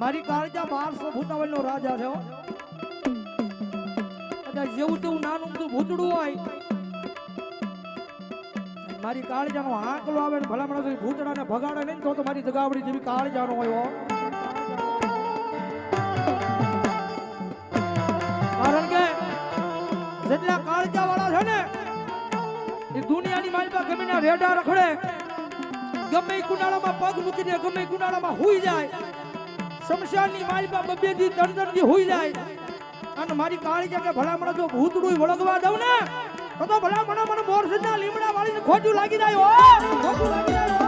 મારી કાળજા 1257 નો રાજા છે હો. કદાચ જેવું તેવું નાનું તું ભૂતડું હોય, મારી કાળજાનો આંકલો આવે ને ભલામણ ભૂતડાને ભગાડે નહીં તો મારી જગાવડી જેવી કાળજાનો હોય હો. કારણ કે જેટલા કાળજા વાળા છે ને એ દુનિયાની માલપા ગમે ના રેડા રખડે, ગમે કુંડાળામાં પગ મૂકી દે, ગમે કુંડાળામાં હુઈ જાય, શમશાનની માલપા 2 દી 3 દી હુઈ જાય. અને મારી કાળજા કે ભલામણ જો ભૂતડું વળગવા દઉં ને તો ભલામણ મને મોરસના લીમડા વાળીને ખોટું લાગી જાય હો, ખોટું લાગી જાય હો.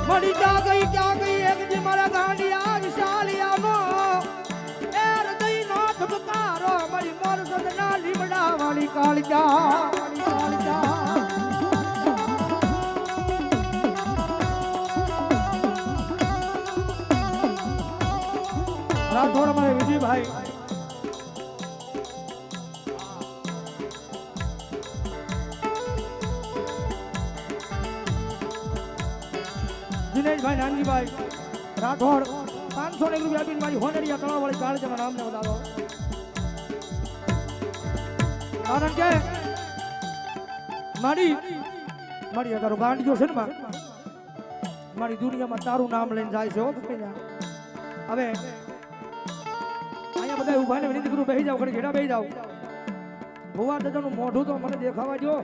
મળી ક્યાં ગઈ એક દી મારા ગાંડિયા વિશાલિયાનો એ હૃદયનો ધબકારો મારી મોરસના લીમડા વાળી કાળજા. રાઠોડ મારે વિજયભાઈ દિનેશભાઈ નાનજીભાઈ રાઠોડ 500 રૂપિયા આપીને મારી હોનરિયા તળાવ વાળી કાળજાના નામને વધારો. કારણ કે મારી તારો ગાંડિયો છે ને મારી દુનિયામાં તારું નામ લઈને જાય છે હો. હવે અહીંયા બધા ઉભા ને વિનંતી કરું બેસી જાવ, ઘડી ઘેડા બેસી જાવ. ભુવા દાદાનું મોઢું તો મને દેખાવા દો.